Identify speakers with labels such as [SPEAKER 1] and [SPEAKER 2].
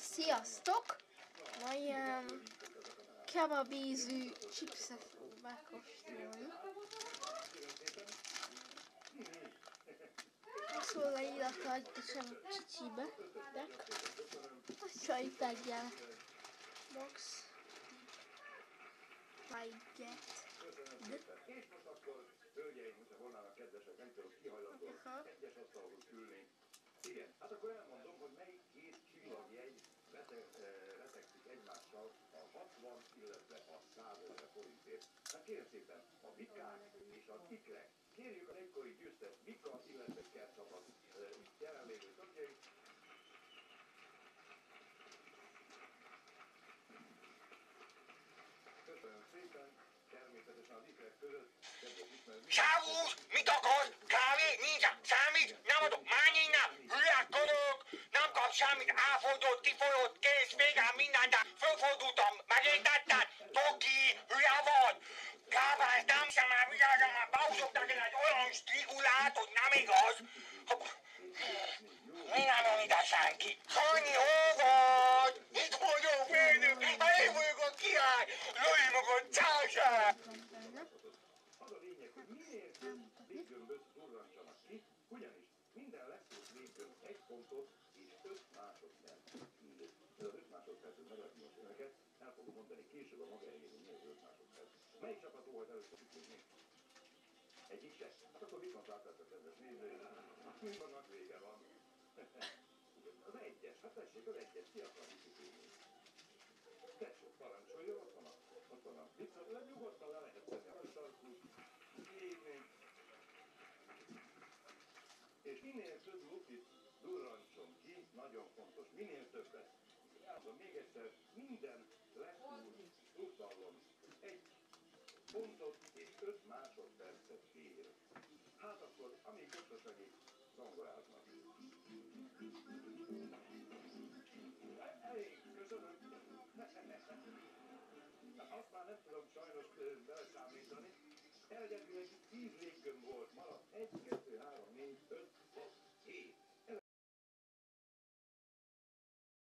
[SPEAKER 1] Sziasztok! Ma ilyen kebabízű chipset fogok megkóstolni. Azt volt leírata a csicsibe, de azt csak itt egyen. Box. I get.
[SPEAKER 2] Igen, hát akkor elmondom, hogy melyik két csillagjegy vetekszik egymással a 60, illetve a 100 000 forintért. Hát kérem szépen, a Vikák és a Ikrek. Kérjük az egykori győztes Vika, illetve Iker csapat jelenlévő tagjait. Köszönöm szépen, természetesen az Ikrek között kedves ismerős.
[SPEAKER 3] Sávús, mit akarsz? Kávé? Nincs, számít, nem adok, menj innen, hülyeskodok, nem kap semmit, elfordult, kifolyott, kész, végán minden, de fölfordultam, megértetted? Toki, hülye vagy? Kábász, nem sem már vigyázzam, már behozott neked egy olyan strigulát, hogy nem igaz. Mi nem jön ide senki? Sanyi, hol vagy? Itt vagyok, védők, én vagyok a király, lőj magad, csása!
[SPEAKER 2] Az a lényeg, hogy minél több léggömböt durrantsanak ki, ugyanis minden leszúrt léggömb 1 pontot és 5 másodperc ír. Ez az 5 másodpercet meglepni most önöket, el fogom mondani később a maga helyén, mi az 5 másodperc. Melyik csapat volt először tudni? Egyik se? Hát akkor viszont láttátok, kedves nézői. Vannak vége van. Az egyes, hát tessék, az egyes, ki akar visszatérni? Tessék, parancsolja, ott van a vissza, nyugodtan le lehet tenni a sarkút, kiégni. És minél több lukit durrantson ki, nagyon fontos, minél többet. Elmondom még egyszer, minden leszúrt struktallon 1 pontot és 5 másodpercet ér. Hát akkor, amíg gazdasági zongoráznak. Köszönöm. Azt már nem tudom sajnos beleszámítani. Eredetileg 10 léggömb volt.